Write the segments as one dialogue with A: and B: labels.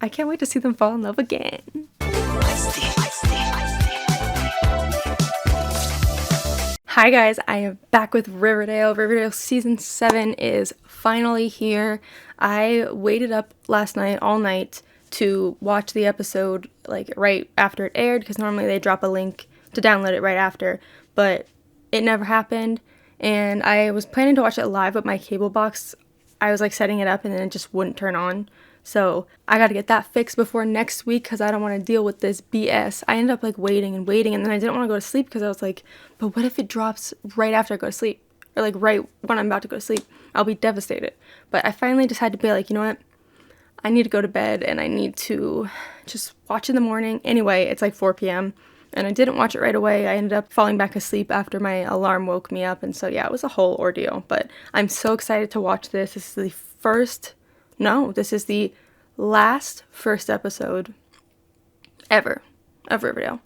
A: I can't wait to see them fall in love again. Hi guys, I am back with Riverdale. Riverdale season 7 is finally here. I waited up last night all night to watch the episode like right after it aired, because normally they drop a link to download it right after, but it never happened. And I was planning to watch it live, but my cable box, I was like setting it up and then it just wouldn't turn on. So I got to get that fixed before next week, because I don't want to deal with this BS. I ended up like waiting, and then I didn't want to go to sleep because I was like, but what if it drops right after I go to sleep, or like right when I'm about to go to sleep? I'll be devastated. But I finally decided to be like, you know what? I need to go to bed and I need to just watch in the morning. Anyway, it's like 4 p.m. and I didn't watch it right away. I ended up falling back asleep after my alarm woke me up. And so, yeah, it was a whole ordeal. But I'm so excited to watch this. This is the last first episode ever of Riverdale,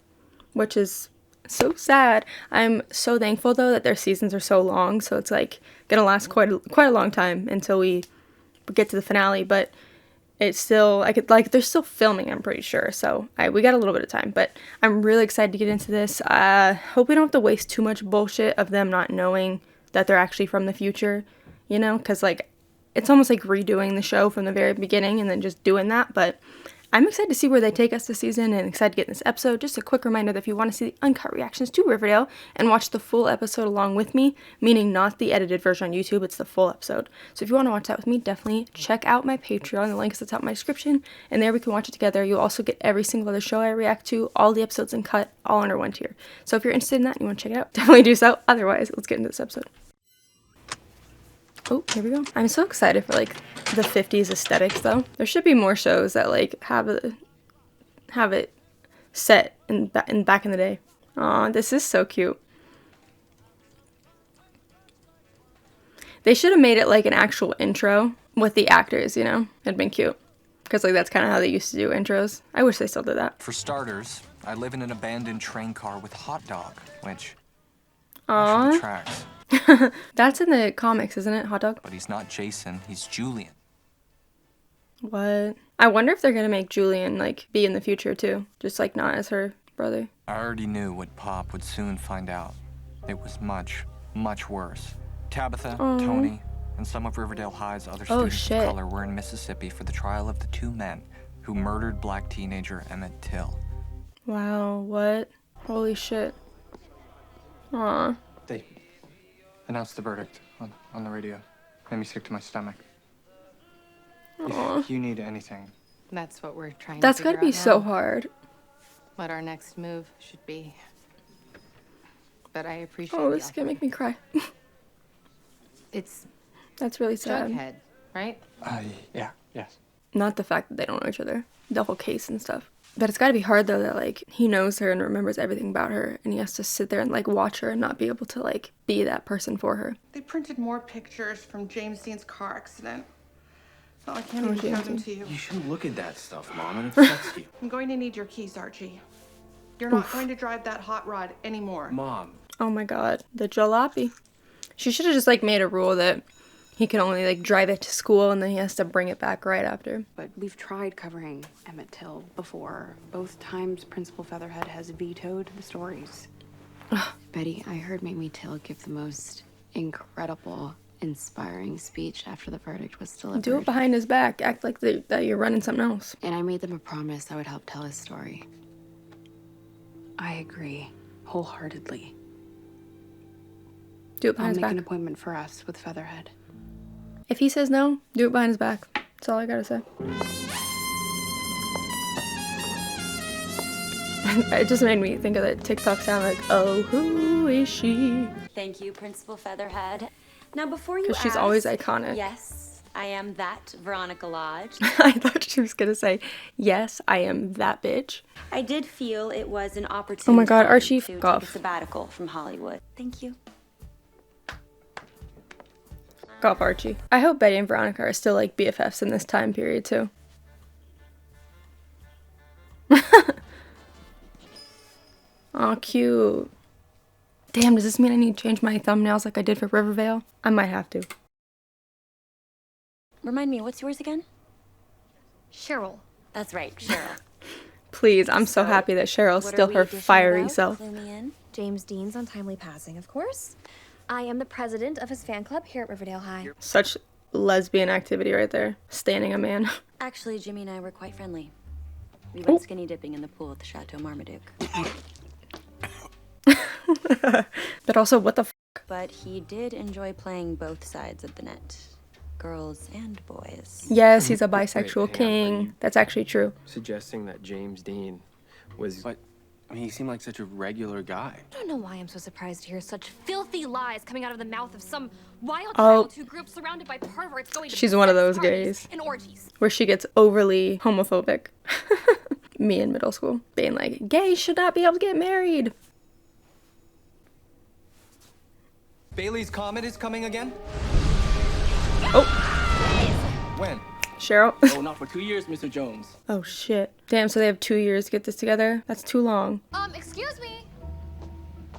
A: which is so sad. I'm so thankful, though, that their seasons are so long. So it's like going to last quite a long time until we get to the finale. But it's still, they're still filming, I'm pretty sure. So we got a little bit of time, but I'm really excited to get into this. Hope we don't have to waste too much bullshit of them not knowing that they're actually from the future, you know? Because, like, it's almost like redoing the show from the very beginning and then just doing that. But I'm excited to see where they take us this season and excited to get in this episode. Just a quick reminder that if you want to see the uncut reactions to Riverdale and watch the full episode along with me, meaning not the edited version on YouTube, it's the full episode. So if you want to watch that with me, definitely check out my Patreon. The link is at the top of my description, and there we can watch it together. You'll also get every single other show I react to, all the episodes uncut, all under one tier. So if you're interested in that and you want to check it out, definitely do so. Otherwise, let's get into this episode. Oh, here we go. I'm so excited for, like, the 50s aesthetics, though. There should be more shows that, like, have it set in back in the day. Aw, this is so cute. They should have made it, like, an actual intro with the actors, you know? It'd been cute. Because, like, that's kind of how they used to do intros. I wish they still did that.
B: For starters, I live in an abandoned train car with hot dog, which...
A: Aww.
B: The tracks.
A: That's in the comics, isn't it? Hot dog?
B: But he's not Jason, he's Julian.
A: What? I wonder if they're gonna make Julian, like, be in the future, too. Just, like, not as her brother.
B: I already knew what Pop would soon find out. It was much, much worse. Tabitha, Tony, and some of Riverdale High's other students of color were in Mississippi for the trial of the two men who murdered black teenager Emmett Till.
A: Wow, what? Holy shit. Aw.
B: They announced the verdict on the radio. Made me sick to my stomach. If you need anything.
C: That's what we're trying
A: That's
C: to
A: gotta be so hard.
C: What our next move should be. But I appreciate
A: this is gonna make me cry. That's really sad.
C: Jughead, right?
B: Yes.
A: Not the fact that they don't know each other. The whole case and stuff. But it's gotta be hard, though, that, like, he knows her and remembers everything about her, and he has to sit there and, like, watch her and not be able to, like, be that person for her.
D: They printed more pictures from James Dean's car accident. So I can't even show them to you.
E: You shouldn't look at that stuff, Mom. It upsets you.
D: I'm going to need your keys, Archie. You're not going to drive that hot rod anymore.
E: Mom.
A: Oh my god. The jalopy. She should have just, like, made a rule that he can only, like, drive it to school and then he has to bring it back right after.
F: But we've tried covering Emmett Till before. Both times Principal Featherhead has vetoed the stories. Betty, I heard Mamie Till give the most incredible, inspiring speech after the verdict was delivered.
A: Do it behind his back. Act like that you're running something else.
F: And I made them a promise I would help tell his story. I agree, wholeheartedly.
A: Do it behind his back.
F: I'll make an appointment for us with Featherhead.
A: If he says no, do it behind his back. That's all I gotta say. It just made me think of that TikTok sound, like, oh, who is she?
G: Thank you, Principal Featherhead. Now, before you ask...
A: Because she's always iconic.
G: Yes, I am that Veronica Lodge.
A: I thought she was gonna say, yes, I am that bitch.
G: I did feel it was an opportunity
A: oh my god, Archie,
G: to take
A: off.
G: a sabbatical from Hollywood. Thank you.
A: Golf Archie. I hope Betty and Veronica are still, like, BFFs in this time period, too. Aw, cute. Damn, does this mean I need to change my thumbnails like I did for Riverdale? I might have to.
G: Remind me, what's yours again?
H: Cheryl.
G: That's right, Cheryl.
A: Please, I'm so happy that Cheryl's
G: What
A: still
G: are we
A: her
G: dishing
A: fiery
G: about?
A: self.
G: Clue me in.
H: James Dean's untimely passing, of course. I am the president of his fan club here at Riverdale High.
A: Such lesbian activity right there. Standing a man.
G: Actually, Jimmy and I were quite friendly. We went skinny dipping in the pool at the Chateau Marmaduke.
A: But also, what the f?
G: But he did enjoy playing both sides of the net. Girls and boys.
A: Yes, he's a bisexual
E: Wait, hang on, are
A: king.
E: you
A: That's actually true.
E: suggesting that James Dean was... But, I mean, he seemed like such a regular guy.
H: I don't know why I'm so surprised to hear such filthy lies coming out of the mouth of some wild
A: Oh.
H: child who grew up surrounded by perverts going to
A: She's one of
H: sex
A: those
H: parties
A: gays.
H: and orgies.
A: Where she gets overly homophobic. Me in middle school. Being like, gays should not be able to get married.
B: Bailey's Comet is coming again?
A: Oh,
B: When?
A: Cheryl.
E: Oh, not for 2 years, Mr. Jones.
A: Oh, shit. Damn, so they have 2 years to get this together? That's too long.
H: Excuse me?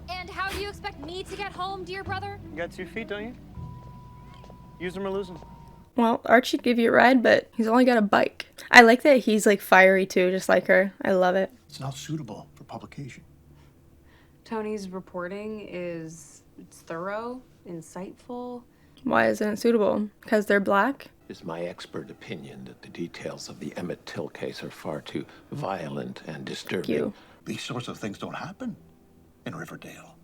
H: And how do you expect me to get home, dear brother?
I: You got 2 feet, don't you? Use them or lose them.
A: Well, Archie'd give you a ride, but he's only got a bike. I like that he's like fiery too, just like her. I love it.
J: It's not suitable for publication.
F: Tony's reporting is thorough, insightful.
A: Why isn't it suitable? Because they're black?
K: It's my expert opinion that the details of the Emmett Till case are far too violent and disturbing.
A: You.
J: These sorts of things don't happen in Riverdale.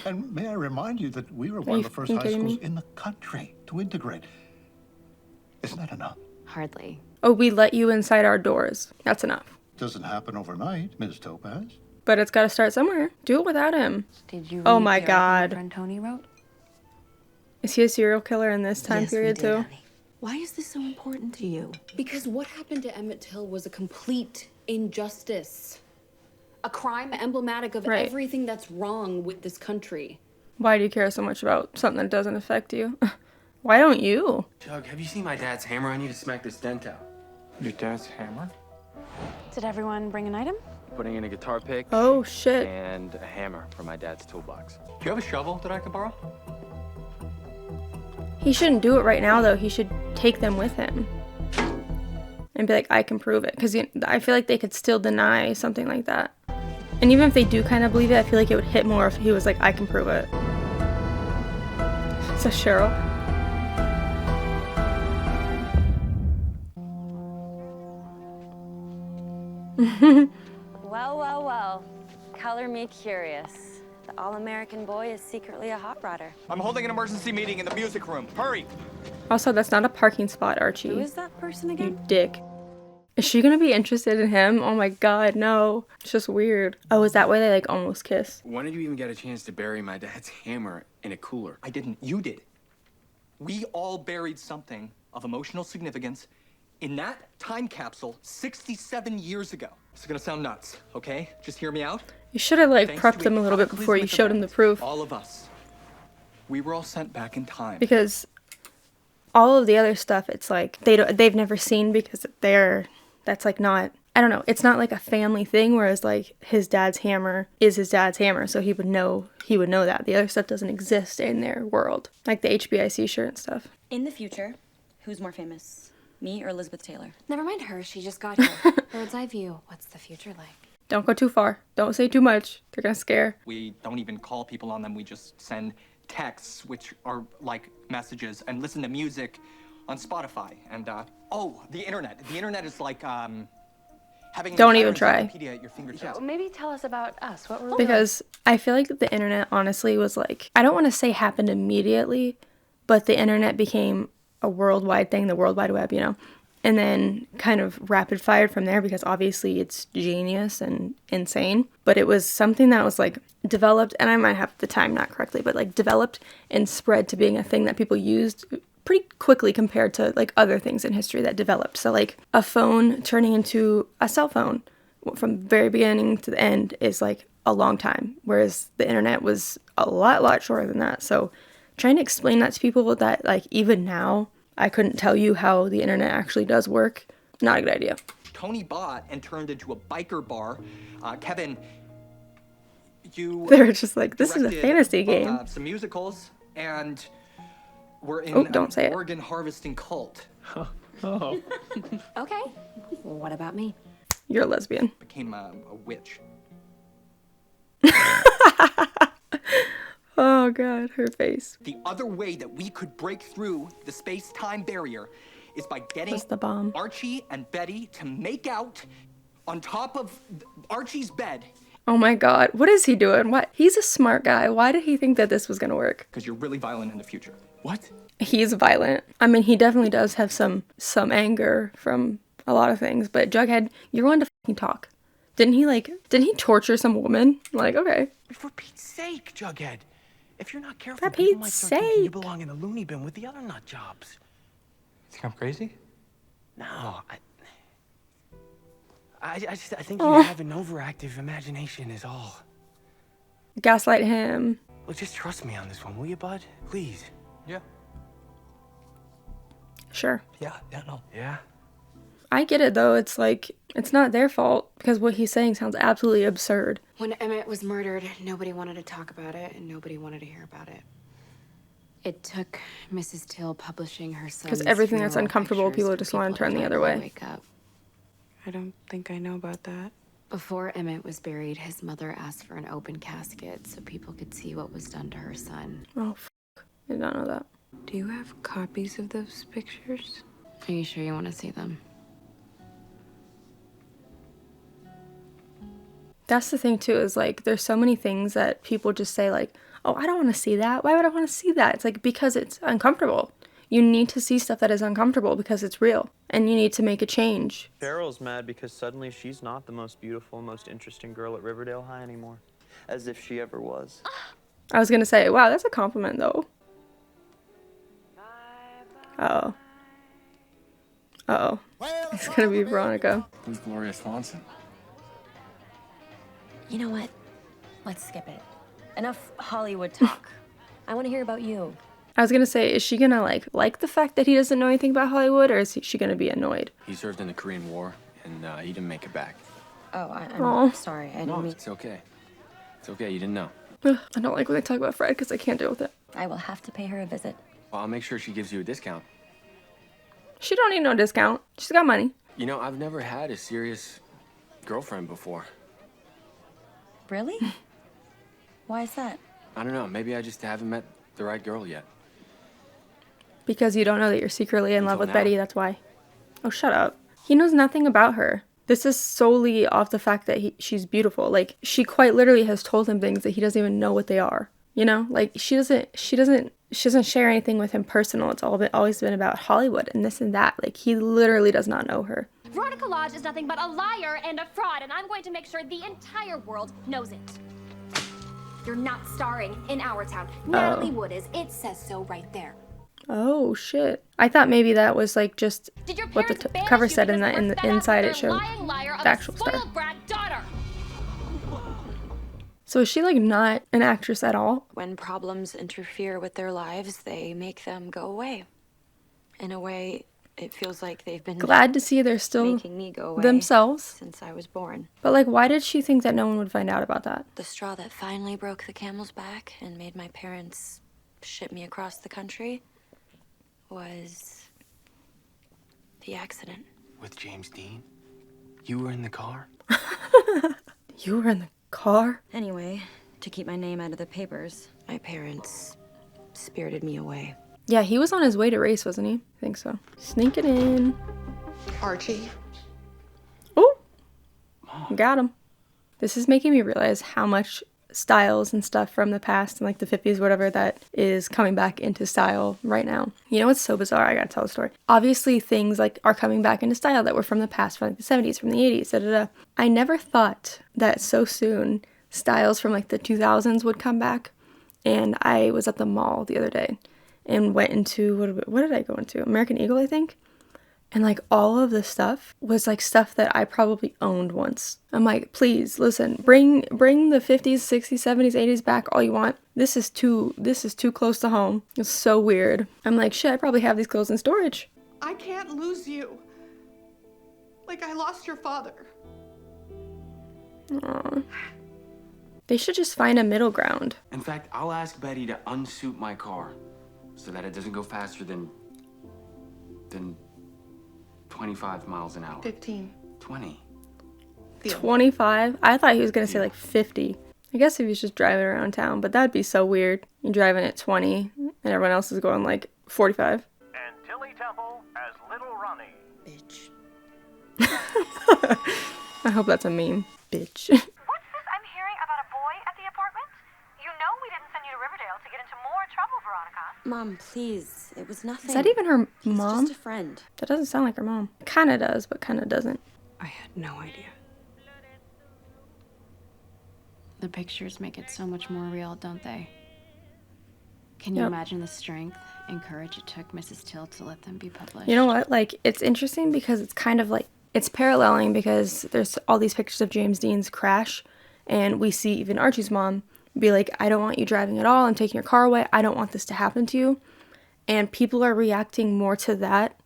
J: And may I remind you that we were one of the first high schools in the country to integrate. Isn't that enough?
F: Hardly.
A: Oh, we let you inside our doors. That's enough.
J: Doesn't happen overnight, Ms. Topaz.
A: But it's got to start somewhere. Do it without him.
F: Did you read
A: Oh my
F: the article
A: God.
F: my friend Tony wrote?
A: Is he a serial killer in this time period too?
F: Why is this so important to you? Because what happened to Emmett Till was a complete injustice. A crime emblematic of
A: Right.
F: everything that's wrong with this country.
A: Why do you care so much about something that doesn't affect you? Why don't you?
E: Doug, have you seen my dad's hammer? I need to smack this dent out.
B: Your dad's hammer?
F: Did everyone bring an item?
E: Putting in a guitar pick
A: Oh shit.
E: and a hammer from my dad's toolbox.
B: Do you have a shovel that I could borrow?
A: He shouldn't do it right now though. He should take them with him. And be like, I can prove it. Because I feel like they could still deny something like that. And even if they do kind of believe it, I feel like it would hit more if he was like, I can prove it. So Cheryl.
G: Well, well, well. Color me curious. The all-American boy is secretly a hot rodder.
B: I'm holding an emergency meeting in the music room. Hurry!
A: Also, that's not a parking spot, Archie.
G: Who is that person
A: You
G: again?
A: dick. Is she gonna be interested in him? Oh my god, no. It's just weird. Oh, is that why they like almost kiss?
E: When did you even get a chance to bury my dad's hammer in a cooler?
B: I didn't. You did. We all buried something of emotional significance in that time capsule 67 years ago. It's gonna sound nuts, okay? Just hear me out.
A: You should have like
B: Thanks
A: prepped
B: to
A: them a little bit before you
B: cataclysmic
A: showed him the
B: event,
A: proof.
B: All of us. We were all sent back in time.
A: Because all of the other stuff, it's like they've never seen because that's like not, I don't know, it's not like a family thing, whereas like his dad's hammer is his dad's hammer, so he would know that. The other stuff doesn't exist in their world. Like the HBIC shirt and stuff.
G: In the future, who's more famous? Me or Elizabeth Taylor?
H: Never mind her, she just got here. Bird's eye view. What's the future like?
A: Don't go too far. Don't say too much. They're gonna scare.
B: We don't even call people on them. We just send texts, which are like messages, and listen to music on Spotify. And, the internet. The internet is like, having
A: Don't
B: an
A: even
B: entire
A: try.
B: encyclopedia at your fingertips.
F: Maybe tell us about us. What were
A: Because I feel like the internet honestly was like, I don't want to say happened immediately, but the internet became a worldwide thing, the World Wide Web, and then kind of rapid fired from there because obviously it's genius and insane. But it was something that was like developed, and I might have the time not correctly, but like developed and spread to being a thing that people used pretty quickly compared to like other things in history that developed. So like a phone turning into a cell phone from very beginning to the end is like a long time, whereas the internet was a lot shorter than that. So trying to explain that to people that like even now I couldn't tell you how the internet actually does work, not a good idea.
B: Tony bought and turned into a biker bar. Kevin, you
A: They were just like, this is a
B: directed,
A: fantasy game.
B: some musicals, and we're in
A: Oh, don't say it.
B: organ harvesting cult.
I: Oh.
H: Okay. What about me?
A: You're a lesbian.
B: Became a witch.
A: Oh god, her face.
B: The other way that we could break through the space-time barrier is by getting
A: What's the bomb?
B: Archie and Betty to make out on top of Archie's bed.
A: Oh my god, what is he doing? What? He's a smart guy. Why did he think that this was gonna work?
B: Because you're really violent in the future.
E: What?
A: He's violent. I mean, he definitely does have some anger from a lot of things, but Jughead, you're one to fucking talk. Didn't he torture some woman? Like, okay.
I: For Pete's sake, Jughead. If you're not careful,
A: For
I: people might
A: Pete's
I: start thinking you
A: sake.
I: belong in the loony bin with the other nut jobs.
E: Think I'm crazy?
I: No, I think you have an overactive imagination is all.
A: Gaslight him.
I: Well, just trust me on this one, will you, bud? Please.
E: Yeah.
A: Sure.
E: Yeah, no.
I: Yeah?
A: I get it though. It's like, it's not their fault because what he's saying sounds absolutely absurd.
F: When Emmett was murdered, nobody wanted to talk about it and nobody wanted to hear about it. It took Mrs. Till publishing her son's
A: Because everything that's
F: funeral
A: uncomfortable,
F: pictures
A: people
F: for
A: just want to turn the
F: find
A: other
F: her
A: way.
F: Wake up. I don't think I know about that. Before Emmett was buried, his mother asked for an open casket so people could see what was done to her son.
A: Oh, I did not know that.
F: Do you have copies of those pictures? Are you sure you want to see them?
A: That's the thing too, is like, there's so many things that people just say like, oh, I don't want to see that. Why would I want to see that? It's like, because it's uncomfortable. You need to see stuff that is uncomfortable because it's real. And you need to make a change.
L: Carol's mad because suddenly she's not the most beautiful, most interesting girl at Riverdale High anymore. As if she ever was.
A: I was going to say, wow, that's a compliment though. Uh-oh. Uh-oh. It's going to be Veronica.
E: Who's Gloria Swanson?
H: You know what? Let's skip it. Enough Hollywood talk. I want to hear about you.
A: I was gonna say, is she gonna like the fact that he doesn't know anything about Hollywood, or is she gonna be annoyed?
E: He served in the Korean War, and he didn't make it back.
H: Oh, I'm sorry. I didn't mean...
E: It's okay. It's okay, you didn't know.
A: Ugh, I don't like when they talk about Fred because I can't deal with it.
H: I will have to pay her a visit.
E: Well, I'll make sure she gives you a discount.
A: She don't need no discount. She's got money.
E: You know, I've never had a serious girlfriend before.
H: Really? Why is that?
E: I don't know, maybe I just haven't met the right girl yet.
A: Because you don't know that you're secretly in love with
E: now.
A: Betty, that's why. Oh, shut up. He knows nothing about her. This is solely off the fact that she's beautiful. Like, she quite literally has told him things that he doesn't even know what they are. You know? Like, she doesn't share anything with him personal. It's always been about Hollywood and this and that. Like, he literally does not know her.
M: Veronica Lodge is nothing but a liar and a fraud, and I'm going to make sure the entire world knows it. You're not starring in Our Town. Natalie Wood is. It says so right there.
A: Oh, shit. I thought maybe that was, like, just what the cover said in the inside it showed the actual star. So is she, like, not an actress at all?
F: When problems interfere with their lives, they make them go away. In a way, it feels like they've been
A: glad to see they're still
F: making me go away
A: themselves.
F: Since I was born.
A: But, like, why did she think that no one would find out about that?
F: The straw that finally broke the camel's back and made my parents ship me across the country was the accident.
I: With James Dean? You were in the car?
A: You were in the car?
H: Anyway, to keep my name out of the papers.
F: My parents spirited me away.
A: Yeah, he was on his way to race, wasn't he? I think so. Sneaking in.
D: Archie.
A: Oh! Got him. This is making me realize how much styles and stuff from the past and like the 50s, whatever, that is coming back into style right now. You know what's so bizarre? I gotta tell a story. Obviously things like are coming back into style that were from the past, from like the 70s, from the 80s, da-da-da. I never thought that so soon styles from like the 2000s would come back. And I was at the mall the other day and went into, what did I go into? American Eagle, I think. And like all of the stuff was like stuff that I probably owned once. I'm like, please listen, bring the 50s, 60s, 70s, 80s back all you want. This is too close to home. It's so weird. I'm like, shit, I probably have these clothes in storage.
D: I can't lose you. Like I lost your father.
A: Aww. They should just find a middle ground.
E: In fact, I'll ask Betty to unsuit my car so that it doesn't go faster than 25 miles an hour.
D: 15.
E: 20.
A: 25? I thought he was going to say like 50. I guess if he's just driving around town, but that'd be so weird. You're driving at 20 and everyone else is going like 45.
N: And Tilly Temple as Little Ronnie.
A: Bitch. I hope that's a meme. Bitch.
O: What's this I'm hearing about a boy at the apartment? You know we didn't send you to Riverdale to get into more trouble, Veronica.
G: Mom, please. It was nothing.
A: Is that even her mom?
G: Just a friend.
A: That doesn't sound like her mom. Kinda does, but kinda doesn't.
F: I had no idea. The pictures make it so much more real, don't they? Can you imagine the strength and courage it took Mrs. Till to let them be published?
A: You know what? Like, it's interesting because it's kind of like, it's paralleling because there's all these pictures of James Dean's crash, and we see even Archie's mom be like, I don't want you driving at all. I'm taking your car away. I don't want this to happen to you. And people are reacting more to that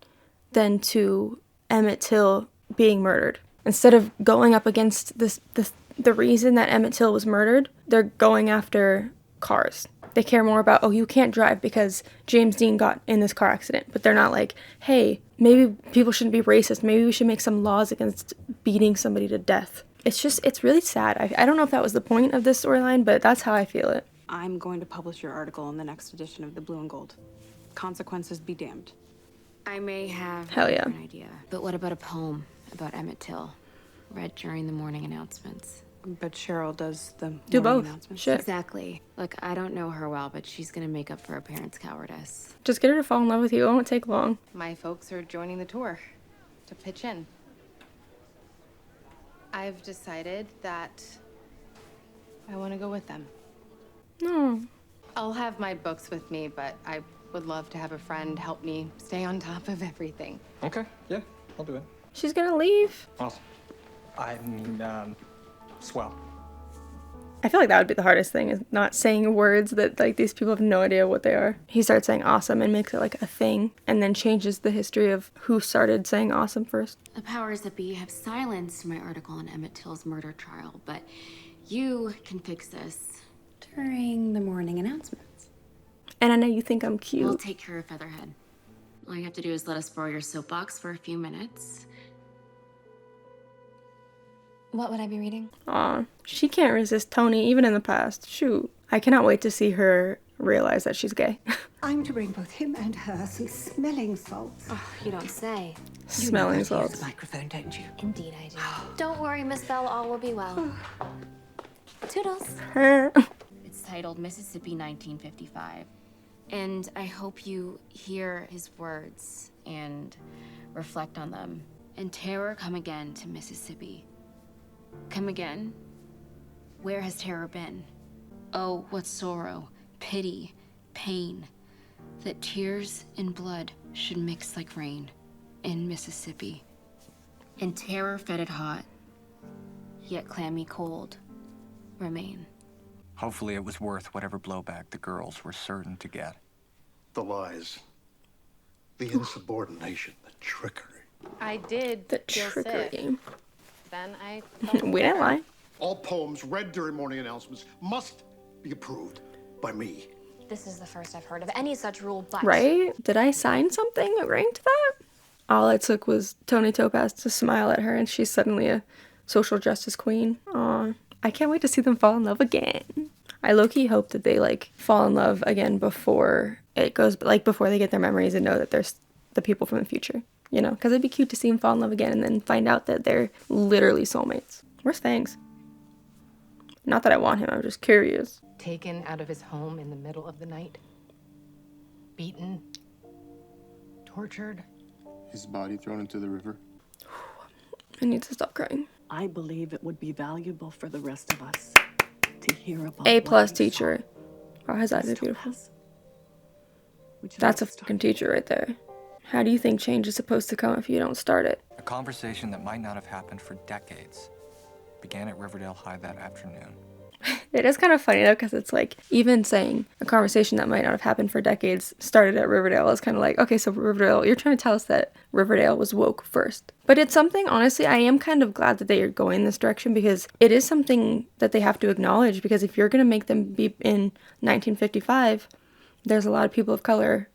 A: than to Emmett Till being murdered. Instead of going up against the reason that Emmett Till was murdered, they're going after cars. They care more about, oh, you can't drive because James Dean got in this car accident. But they're not like, hey, maybe people shouldn't be racist. Maybe we should make some laws against beating somebody to death. It's really sad. I don't know if that was the point of this storyline, but that's how I feel it.
F: I'm going to publish your article in the next edition of the Blue and Gold. Consequences be damned. I may have
A: Hell yeah.
F: an idea, but what about a poem about Emmett Till, read during the morning announcements? But Cheryl does the
A: do
F: morning
A: both.
F: announcements.
A: Shit.
F: Exactly. Look, I don't know her well, but she's gonna make up for her parents' cowardice.
A: Just get her to fall in love with you. It won't take long.
C: My folks are joining the tour to pitch in. I've decided that I want to go with them.
A: No.
C: I'll have my books with me, but I would love to have a friend help me stay on top of everything.
B: Okay, yeah, I'll do it.
A: She's gonna leave.
B: Awesome. I mean, swell.
A: I feel like that would be the hardest thing, is not saying words that, like, these people have no idea what they are. He starts saying awesome and makes it, like, a thing, and then changes the history of who started saying awesome first.
F: The powers that be have silenced my article on Emmett Till's murder trial, but you can fix this during the morning announcements.
A: And I know you think I'm cute.
F: We'll take care of Featherhead. All you have to do is let us borrow your soapbox for a few minutes.
H: What would I be reading?
A: Aw, she can't resist Tony, even in the past. Shoot. I cannot wait to see her realize that she's gay.
P: I'm to bring both him and her some smelling salts.
H: Oh, you don't say.
A: Smelling salts.
P: You know how to use the microphone, don't you?
H: Indeed I do. Don't worry, Miss Bell, all will be well. Toodles.
F: It's titled Mississippi 1955. And I hope you hear his words and reflect on them. And terror come again to Mississippi. Come again? Where has terror been? Oh, what sorrow, pity, pain, that tears and blood should mix like rain in Mississippi. And terror fetid hot, yet clammy cold, remain.
B: Hopefully it was worth whatever blowback the girls were certain to get.
J: The lies, the insubordination, the trickery.
C: I did feel sick. Then I
A: we didn't lie.
J: All poems read during morning announcements must be approved by me.
H: This is the first I've heard of any such rule, but...
A: Right? Did I sign something agreeing to that? All it took was Tony Topaz to smile at her and she's suddenly a social justice queen. Aw, I can't wait to see them fall in love again. I low-key hope that they, like, fall in love again before it goes, like, before they get their memories and know that there's the people from the future. You know, because it'd be cute to see them fall in love again and then find out that they're literally soulmates. Where's Fangs? Not that I want him, I'm just curious.
C: Taken out of his home in the middle of the night. Beaten. Tortured.
E: His body thrown into the river.
A: I need to stop crying.
P: I believe it would be valuable for the rest of us to hear about
A: A+ teacher. Wow, his eyes are beautiful. That's a fucking teacher right there. How do you think change is supposed to come if you don't start it?
B: A conversation that might not have happened for decades began at Riverdale High that afternoon.
A: It is kind of funny though, because it's like, even saying a conversation that might not have happened for decades started at Riverdale is kind of like, okay, so Riverdale, you're trying to tell us that Riverdale was woke first. But it's something, honestly, I am kind of glad that they are going this direction, because it is something that they have to acknowledge, because if you're going to make them be in 1955, there's a lot of people of color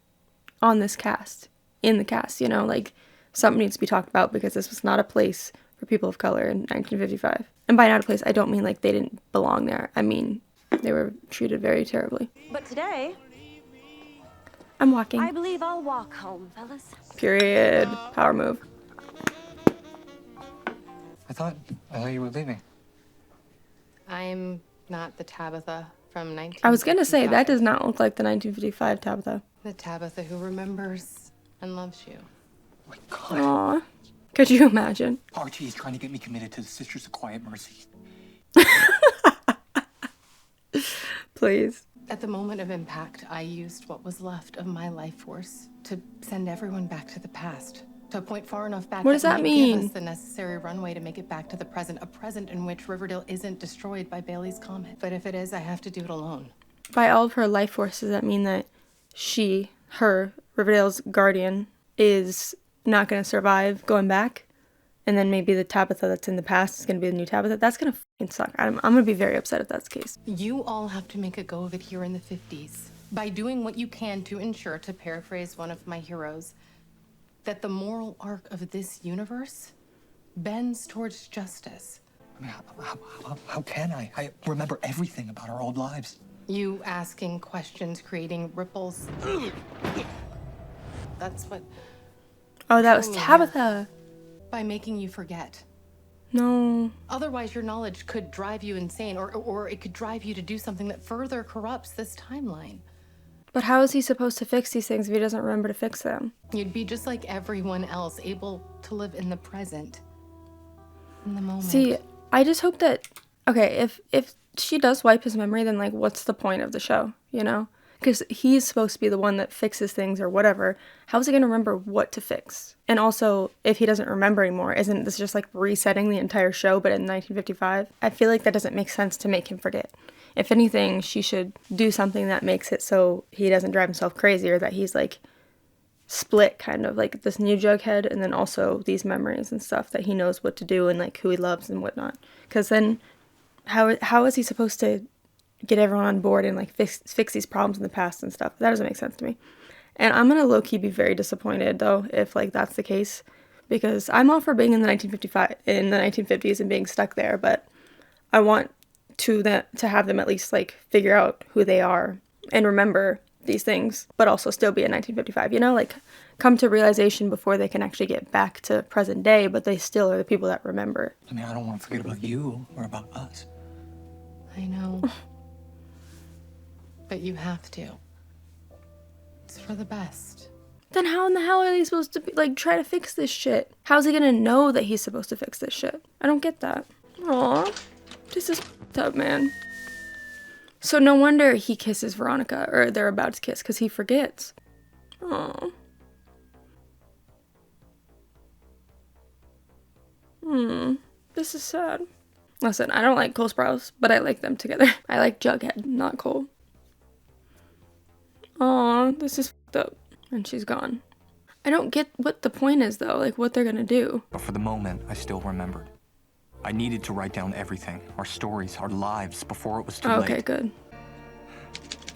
A: on this cast. In the cast, you know, like, something needs to be talked about because this was not a place for people of color in 1955. And by not a place, I don't mean like they didn't belong there. I mean, they were treated very terribly.
G: But today,
A: I'm walking.
G: I believe I'll walk home, fellas.
A: Period. Power move.
B: I thought you were leaving.
C: I'm not the Tabitha from 1955.
A: I was gonna say, that does not look like the 1955 Tabitha.
C: The Tabitha who remembers and loves you.
B: Oh my God.
A: Aww. Could you imagine?
B: Archie is trying to get me committed to the Sisters of Quiet Mercy.
A: Please.
C: At the moment of impact, I used what was left of my life force to send everyone back to the past. To a point far enough back
A: what does that
C: might
A: mean?
C: give us the necessary runway to make it back to the present. A present in which Riverdale isn't destroyed by Bailey's comet. But if it is, I have to do it alone.
A: By all of her life force, does that mean that her, Riverdale's guardian, is not going to survive going back? And then maybe the Tabitha that's in the past is going to be the new Tabitha? That's going to fucking suck. I'm going to be very upset if that's the case.
C: You all have to make a go of it here in the 50s. By doing what you can to ensure, to paraphrase one of my heroes, that the moral arc of this universe bends towards justice.
B: I mean, how can I? I remember everything about our old lives.
C: You asking questions, creating ripples. That's what...
A: Oh, that was Tabitha.
C: By making you forget.
A: No.
C: Otherwise, your knowledge could drive you insane, or it could drive you to do something that further corrupts this timeline.
A: But how is he supposed to fix these things if he doesn't remember to fix them?
C: You'd be just like everyone else, able to live in the present. In the moment.
A: See, I just hope that... Okay, if she does wipe his memory, then, like, what's the point of the show, you know? Because he's supposed to be the one that fixes things or whatever. How is he going to remember what to fix? And also, if he doesn't remember anymore, isn't this just like resetting the entire show, but in 1955? I feel like that doesn't make sense to make him forget. If anything, she should do something that makes it so he doesn't drive himself crazy, or that he's like split, kind of like this new Jughead, and then also these memories and stuff, that he knows what to do and like who he loves and whatnot. Because then how is he supposed to get everyone on board and like fix these problems in the past and stuff? That doesn't make sense to me. And I'm gonna low-key be very disappointed though if like that's the case, because I'm all for being in the 1950s and being stuck there, but I want to have them at least like figure out who they are and remember these things, but also still be in 1955, you know, like come to realization before they can actually get back to present day, but they still are the people that remember.
B: I mean, I don't want to forget about you or about us.
C: I know. But you have to. It's for the best.
A: Then how in the hell are they supposed to be, like, try to fix this shit? How's he gonna know that he's supposed to fix this shit? I don't get that. Aw, this is f***ed up, man. So no wonder he kisses Veronica, or they're about to kiss, because he forgets. Aw. This is sad. Listen, I don't like Cole Sprouse, but I like them together. I like Jughead, not Cole. Aw, this is f***ed up. And she's gone. I don't get what the point is, though, like what they're gonna do.
B: But for the moment, I still remembered. I needed to write down everything, our stories, our lives, before it was too late.
A: Okay, good.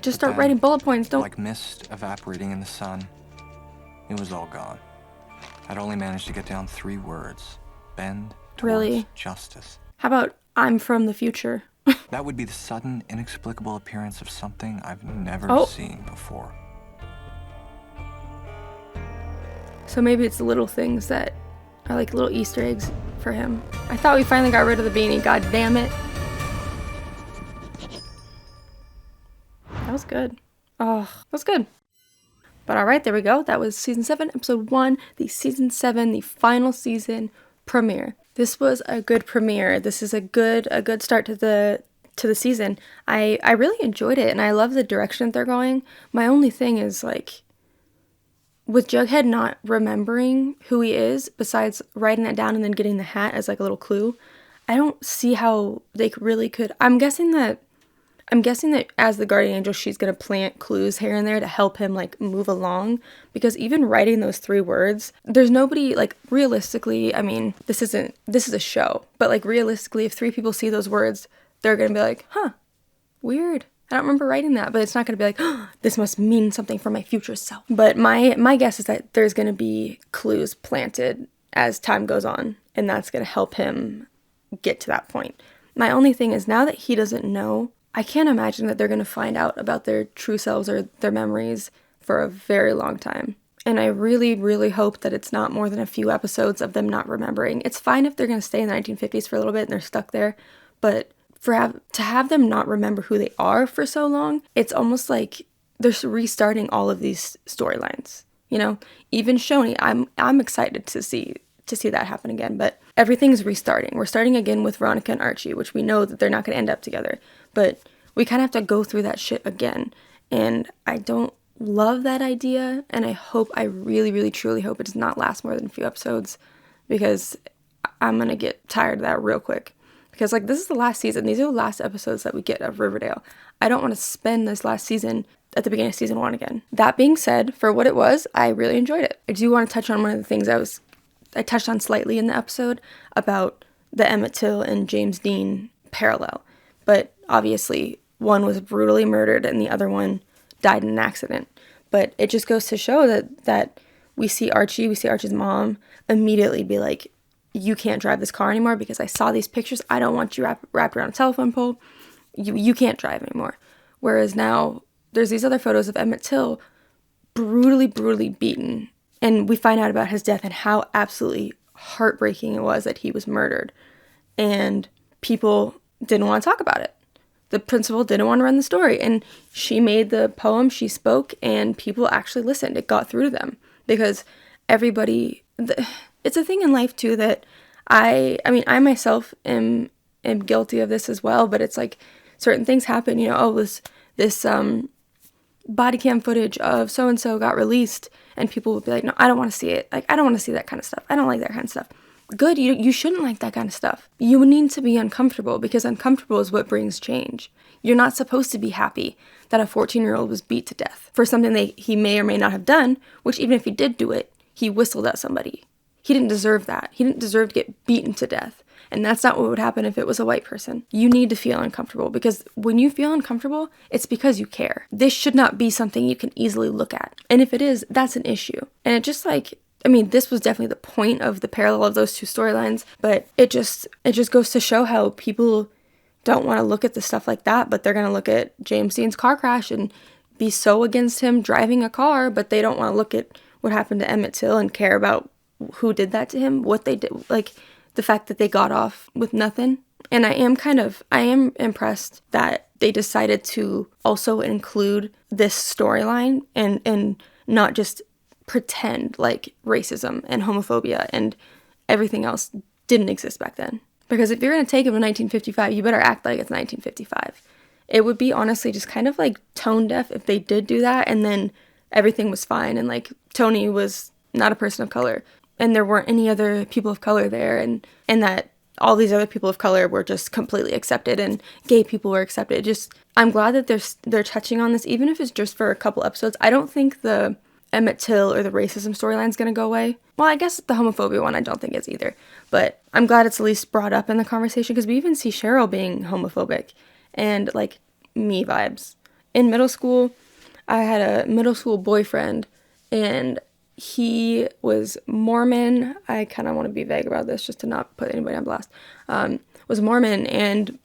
A: Just start writing bullet points, don't...
B: Like mist evaporating in the sun, it was all gone. I'd only managed to get down 3 words. Bend towards justice.
A: How about, I'm from the future?
B: That would be the sudden, inexplicable appearance of something I've never seen before.
A: So maybe it's little things that are like little Easter eggs for him. I thought we finally got rid of the beanie, god damn it. That was good. Oh, that was good. But alright, there we go. That was season 7, episode 1, the season 7, the final season premiere. This was a good premiere. This is a good start to the season. I really enjoyed it, and I love the direction that they're going. My only thing is, like, with Jughead not remembering who he is, besides writing that down and then getting the hat as like a little clue, I don't see how they really could. I'm guessing that as the guardian angel, she's gonna plant clues here and there to help him like move along, because even writing those 3 words, there's nobody, like, realistically, I mean, this is a show, but like realistically, if 3 people see those words, they're gonna be like, huh, weird. I don't remember writing that, but it's not going to be like, oh, this must mean something for my future self. But my guess is that there's going to be clues planted as time goes on, and that's going to help him get to that point. My only thing is, now that he doesn't know, I can't imagine that they're going to find out about their true selves or their memories for a very long time. And I really, really hope that it's not more than a few episodes of them not remembering. It's fine if they're going to stay in the 1950s for a little bit and they're stuck there, but to have them not remember who they are for so long, it's almost like they're restarting all of these storylines. You know, even Shoni, I'm excited to see that happen again, but everything's restarting. We're starting again with Veronica and Archie, which we know that they're not going to end up together, but we kind of have to go through that shit again. And I don't love that idea, and I really, really, truly hope it does not last more than a few episodes, because I'm going to get tired of that real quick. Because, like, this is the last season. These are the last episodes that we get of Riverdale. I don't want to spend this last season at the beginning of season 1 again. That being said, for what it was, I really enjoyed it. I do want to touch on one of the things I touched on slightly in the episode about the Emmett Till and James Dean parallel. But obviously, one was brutally murdered and the other one died in an accident. But it just goes to show that we see Archie's mom immediately be like, you can't drive this car anymore because I saw these pictures. I don't want you wrapped around a telephone pole. You can't drive anymore. Whereas now there's these other photos of Emmett Till brutally, brutally beaten. And we find out about his death and how absolutely heartbreaking it was that he was murdered. And people didn't want to talk about it. The principal didn't want to run the story. And she made the poem, she spoke, and people actually listened. It got through to them. Because everybody... It's a thing in life, too, that I myself am guilty of this as well, but it's like certain things happen, you know, oh, this body cam footage of so-and-so got released, and people would be like, no, I don't want to see it. Like, I don't want to see that kind of stuff. I don't like that kind of stuff. Good, you shouldn't like that kind of stuff. You need to be uncomfortable, because uncomfortable is what brings change. You're not supposed to be happy that a 14-year-old was beat to death for something he may or may not have done, which even if he did do it, he whistled at somebody. He didn't deserve that. He didn't deserve to get beaten to death. And that's not what would happen if it was a white person. You need to feel uncomfortable, because when you feel uncomfortable, it's because you care. This should not be something you can easily look at. And if it is, that's an issue. And it just this was definitely the point of the parallel of those two storylines, but it just goes to show how people don't want to look at the stuff like that, but they're going to look at James Dean's car crash and be so against him driving a car, but they don't want to look at what happened to Emmett Till and care about who did that to him, what they did, like the fact that they got off with nothing. And I am impressed that they decided to also include this storyline and not just pretend like racism and homophobia and everything else didn't exist back then. Because if you're going to take it to 1955, you better act like it's 1955. It would be honestly just kind of like tone deaf if they did do that and then everything was fine and like Tony was not a person of color and there weren't any other people of color there and that all these other people of color were just completely accepted and gay people were accepted. Just, I'm glad that they're touching on this, even if it's just for a couple episodes. I don't think the Emmett Till or the racism storyline is going to go away. Well, I guess the homophobia one I don't think is either. But I'm glad it's at least brought up in the conversation because we even see Cheryl being homophobic and like me vibes. In middle school, I had a middle school boyfriend and he was Mormon. I kind of want to be vague about this just to not put anybody on blast. Was Mormon, and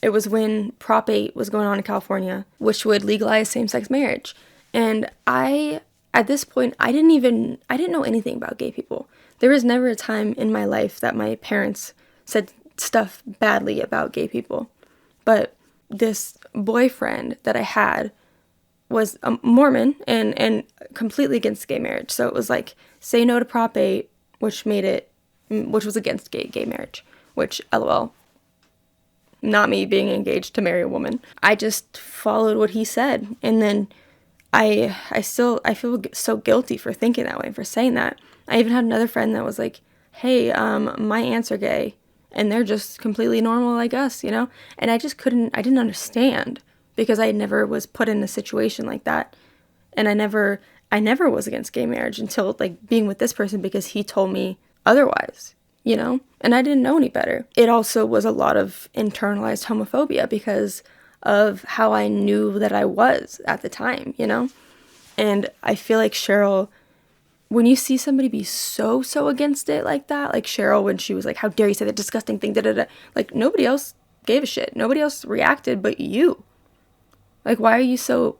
A: it was when Prop 8 was going on in California, which would legalize same-sex marriage. And at this point, I didn't know anything about gay people. There was never a time in my life that my parents said stuff badly about gay people. But this boyfriend that I had was a Mormon and completely against gay marriage. So it was like, say no to Prop 8, which was against gay marriage, which, LOL, not me being engaged to marry a woman. I just followed what he said. And then I feel so guilty for thinking that way and for saying that. I even had another friend that was like, hey, my aunts are gay and they're just completely normal like us, you know? And I didn't understand because I never was put in a situation like that. And I never was against gay marriage until like being with this person because he told me otherwise, you know? And I didn't know any better. It also was a lot of internalized homophobia because of how I knew that I was at the time, you know? And I feel like Cheryl, when you see somebody be so against it like that, like Cheryl when she was like, how dare you say that disgusting thing, da-da-da, like nobody else gave a shit. Nobody else reacted but you. Like, why are you so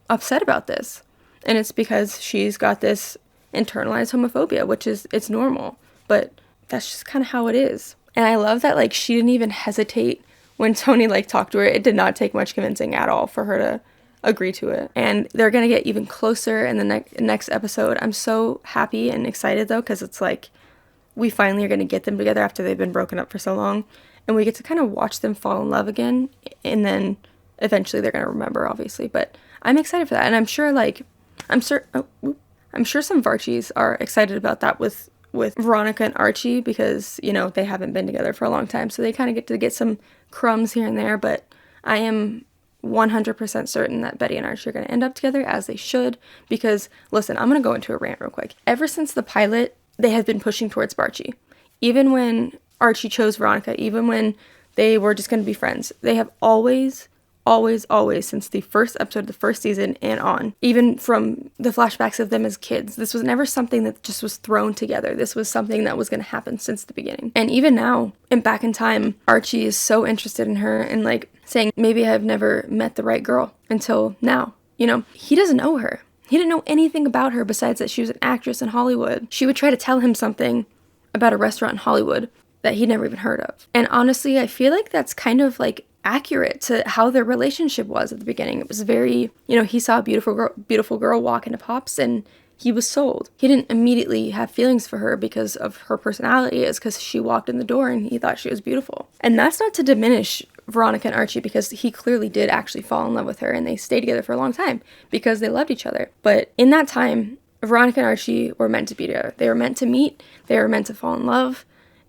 A: upset about this? And it's because she's got this internalized homophobia, which is, it's normal, but that's just kind of how it is. And I love that, like, she didn't even hesitate when Tony, like, talked to her. It did not take much convincing at all for her to agree to it. And they're gonna get even closer in the next episode. I'm so happy and excited, though, because it's like we finally are gonna get them together after they've been broken up for so long, and we get to kind of watch them fall in love again, and then eventually they're gonna remember, obviously. But I'm excited for that, and I'm sure, like, I'm sure some Varchies are excited about that with Veronica and Archie, because, you know, they haven't been together for a long time, so they kind of get to get some crumbs here and there. But I am 100% certain that Betty and Archie are going to end up together, as they should, because, listen, I'm going to go into a rant real quick. Ever since the pilot, they have been pushing towards Barchi. Even when Archie chose Veronica, even when they were just going to be friends, they have always, since the first episode of the first season and on, even from the flashbacks of them as kids, this was never something that just was thrown together. This was something that was going to happen since the beginning. And even now, and back in time, Archie is so interested in her and, like, saying, maybe I've never met the right girl until now. You know, he doesn't know her. He didn't know anything about her besides that she was an actress in Hollywood. She would try to tell him something about a restaurant in Hollywood that he'd never even heard of. And honestly, I feel like that's kind of, like, accurate to how their relationship was at the beginning. It was very, you know, he saw a beautiful girl walk into Pops and he was sold. He didn't immediately have feelings for her because of her personality. It's because she walked in the door and he thought she was beautiful. And that's not to diminish Veronica and Archie, because he clearly did actually fall in love with her and they stayed together for a long time because they loved each other. But in that time, Veronica and Archie were meant to be together. They were meant to meet, they were meant to fall in love,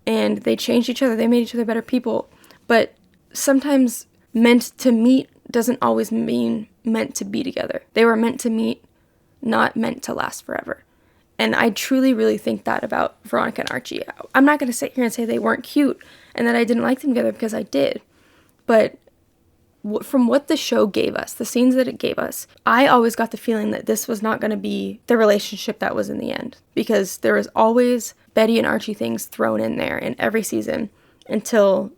A: and they changed each other. They made each other better people. But sometimes meant to meet doesn't always mean meant to be together. They were meant to meet, not meant to last forever. And I truly, really think that about Veronica and Archie. I'm not going to sit here and say they weren't cute and that I didn't like them together, because I did. But from what the show gave us, the scenes that it gave us, I always got the feeling that this was not going to be the relationship that was in the end. Because there was always Betty and Archie things thrown in there in every season until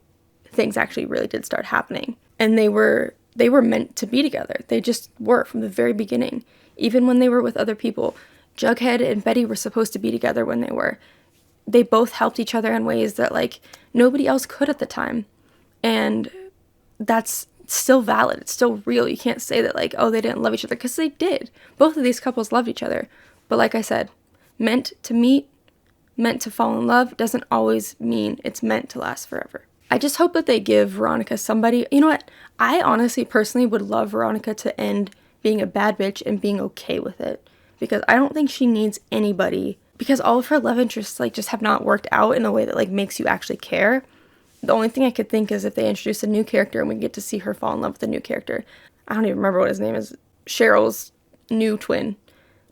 A: things actually really did start happening. And they were meant to be together. They just were from the very beginning. Even when they were with other people, Jughead and Betty were supposed to be together when they were. They both helped each other in ways that, like, nobody else could at the time. And that's still valid. It's still real. You can't say that, like, oh, they didn't love each other, because they did. Both of these couples loved each other. But like I said, meant to meet, meant to fall in love doesn't always mean it's meant to last forever. I just hope that they give Veronica somebody. You know what? I honestly, personally would love Veronica to end being a bad bitch and being okay with it, because I don't think she needs anybody, because all of her love interests, like, just have not worked out in a way that, like, makes you actually care. The only thing I could think is if they introduce a new character and we get to see her fall in love with a new character. I don't even remember what his name is. Cheryl's new twin,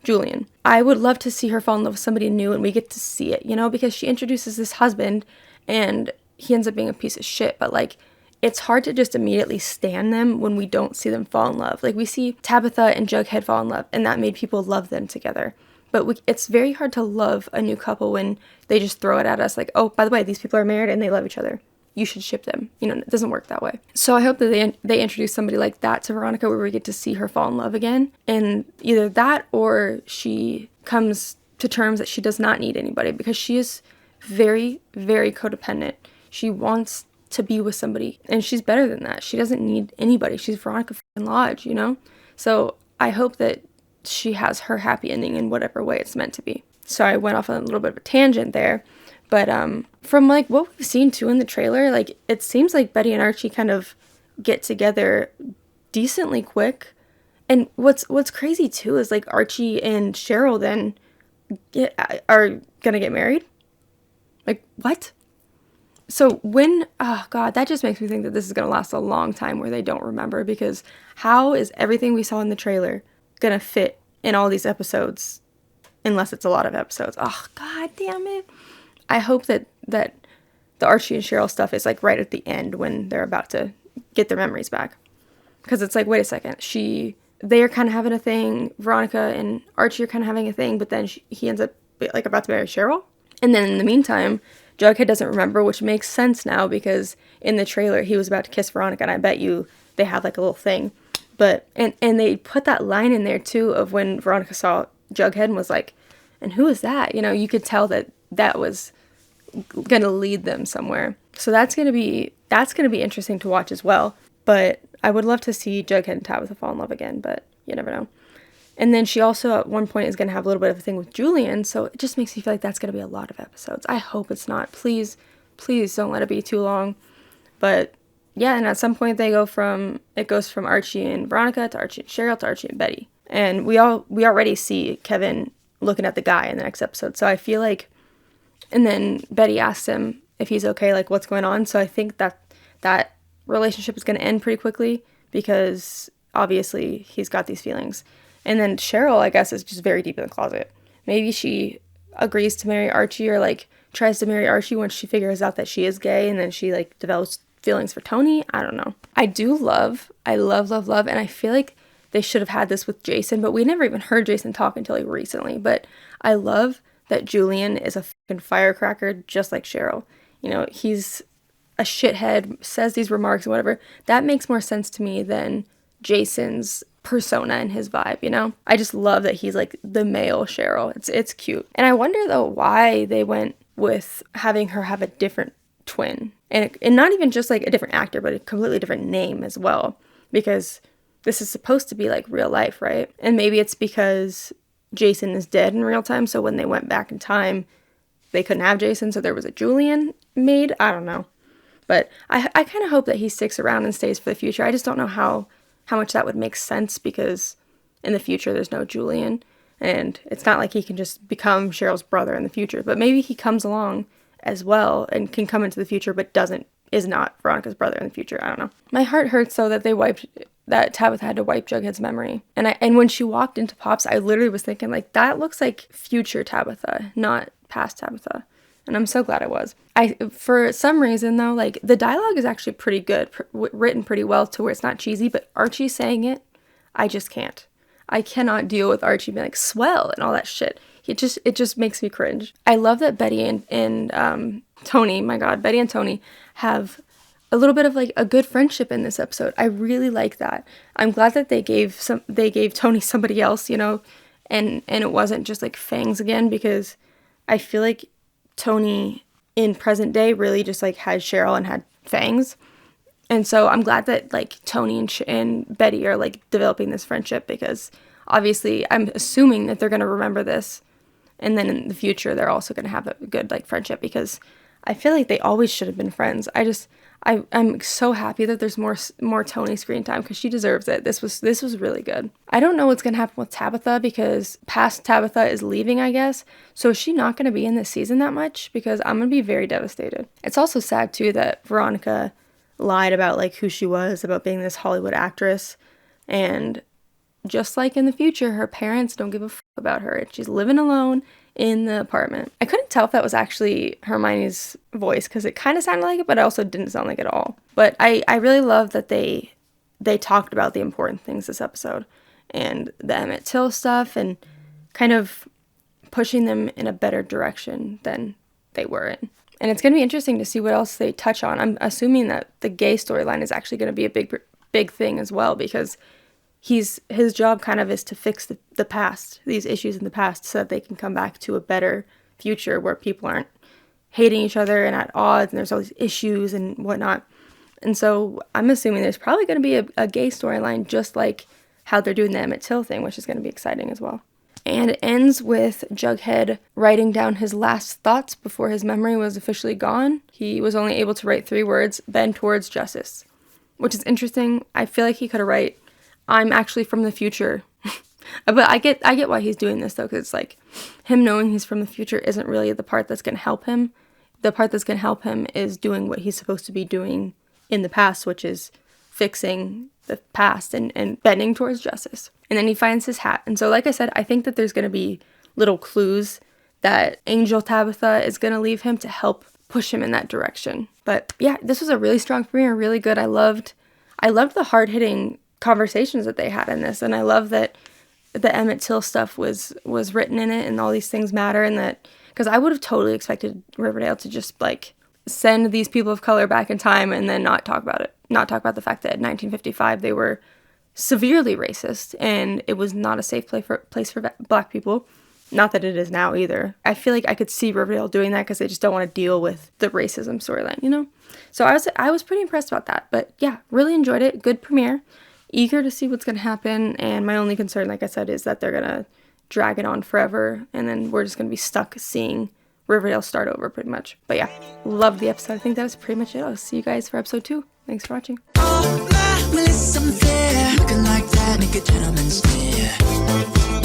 A: Julian. I would love to see her fall in love with somebody new and we get to see it, you know, because she introduces this husband and he ends up being a piece of shit. But, like, it's hard to just immediately stan them when we don't see them fall in love. Like, we see Tabitha and Jughead fall in love, and that made people love them together. But it's very hard to love a new couple when they just throw it at us like, oh, by the way, these people are married and they love each other. You should ship them. You know, it doesn't work that way. So I hope that they introduce somebody like that to Veronica, where we get to see her fall in love again. And either that or she comes to terms that she does not need anybody, because she is very, very codependent. She wants to be with somebody, and she's better than that. She doesn't need anybody. She's Veronica Lodge, you know? So I hope that she has her happy ending in whatever way it's meant to be. So I went off on a little bit of a tangent there. But from, like, what we've seen, too, in the trailer, like, it seems like Betty and Archie kind of get together decently quick. And what's crazy, too, is, like, Archie and Cheryl then are going to get married? Like, what? So when, oh, God, that just makes me think that this is going to last a long time where they don't remember, because how is everything we saw in the trailer going to fit in all these episodes unless it's a lot of episodes? Oh, God damn it. I hope that the Archie and Cheryl stuff is, like, right at the end when they're about to get their memories back. Because it's like, wait a second, they are kind of having a thing, Veronica and Archie are kind of having a thing, but then he ends up like about to marry Cheryl. And then in the meantime, Jughead doesn't remember, which makes sense now because in the trailer he was about to kiss Veronica, and I bet you they had like a little thing. But and they put that line in there too of when Veronica saw Jughead and was like, and who is that? You know, you could tell that was gonna lead them somewhere. So that's gonna be interesting to watch as well. But I would love to see Jughead and Tabitha fall in love again, but you never know. And then she also at one point is going to have a little bit of a thing with Julian, so it just makes me feel like that's going to be a lot of episodes. I hope it's not. Please don't let it be too long. But yeah, and at some point it goes from Archie and Veronica to Archie and Cheryl to Archie and Betty. And we already see Kevin looking at the guy in the next episode. So I feel like, and then Betty asks him if he's okay, like what's going on. So I think that relationship is going to end pretty quickly because obviously he's got these feelings. And then Cheryl, I guess, is just very deep in the closet. Maybe she agrees to marry Archie or like tries to marry Archie once she figures out that she is gay, and then she like develops feelings for Tony. I don't know. I love, and I feel like they should have had this with Jason, but we never even heard Jason talk until like recently. But I love that Julian is a fucking firecracker just like Cheryl. You know, he's a shithead, says these remarks and whatever. That makes more sense to me than Jason's persona and his vibe, you know? I just love that he's like the male Cheryl. It's cute. And I wonder though why they went with having her have a different twin. And not even just like a different actor, but a completely different name as well. Because this is supposed to be like real life, right? And maybe it's because Jason is dead in real time, so when they went back in time, they couldn't have Jason, so there was a Julian made. I don't know. But I kind of hope that he sticks around and stays for the future. I just don't know how much that would make sense because in the future there's no Julian and it's not like he can just become Cheryl's brother in the future, but maybe he comes along as well and can come into the future but is not Veronica's brother in the future. I don't know. My heart hurts though that that Tabitha had to wipe Jughead's memory. And when she walked into Pops, I literally was thinking like that looks like future Tabitha, not past Tabitha. And I'm so glad it was. For some reason, though, like, the dialogue is actually pretty good, written pretty well to where it's not cheesy, but Archie saying it, I just can't. I cannot deal with Archie being like, swell, and all that shit. It just makes me cringe. I love that Betty and Tony, my God, Betty and Tony have a little bit of, like, a good friendship in this episode. I really like that. I'm glad that they gave Tony somebody else, you know, and it wasn't just, like, Fangs again, because I feel like Tony in present day really just like had Cheryl and had Fangs, and so I'm glad that like Tony and Betty are like developing this friendship because obviously I'm assuming that they're going to remember this, and then in the future they're also going to have a good like friendship because I feel like they always should have been friends. I'm so happy that there's more Tony screen time because she deserves it. This was really good. I don't know what's going to happen with Tabitha because past Tabitha is leaving, I guess. So is she not going to be in this season that much? Because I'm going to be very devastated. It's also sad too that Veronica lied about like who she was, about being this Hollywood actress. And just like in the future, her parents don't give a fuck about her. She's living alone in the apartment. I couldn't tell if that was actually Hermione's voice because it kind of sounded like it, but it also didn't sound like it at all. But I really love that they talked about the important things this episode and the Emmett Till stuff and kind of pushing them in a better direction than they were in. And it's going to be interesting to see what else they touch on. I'm assuming that the gay storyline is actually going to be a big thing as well because his job kind of is to fix the past, these issues in the past, so that they can come back to a better future where people aren't hating each other and at odds and there's all these issues and whatnot. And so I'm assuming there's probably going to be a gay storyline just like how they're doing the Emmett Till thing, which is going to be exciting as well. And it ends with Jughead writing down his last thoughts before his memory was officially gone. He was only able to write 3 words, bend towards justice, which is interesting. I feel like he could have write, I'm actually from the future. But I get why he's doing this though, because it's like him knowing he's from the future isn't really the part that's going to help him. The part that's going to help him is doing what he's supposed to be doing in the past, which is fixing the past and bending towards justice. And then he finds his hat. And so like I said, I think that there's going to be little clues that Angel Tabitha is going to leave him to help push him in that direction. But yeah, this was a really strong premiere, really good. I loved the hard-hitting conversations that they had in this. And I love that the Emmett Till stuff was written in it, and all these things matter, and that, because I would have totally expected Riverdale to just like send these people of color back in time and then not talk about it, not talk about the fact that in 1955 they were severely racist and it was not a safe place for black people. Not that it is now either. I feel like I could see Riverdale doing that because they just don't want to deal with the racism storyline, you know? So I was pretty impressed about that. But yeah, really enjoyed it. Good premiere. Eager to see what's going to happen. And my only concern, like I said, is that they're going to drag it on forever. And then we're just going to be stuck seeing Riverdale start over pretty much. But yeah, loved the episode. I think that was pretty much it. I'll see you guys for episode 2. Thanks for watching.
Q: Oh, my, well, it's unfair. Looking like that, make a gentleman stare.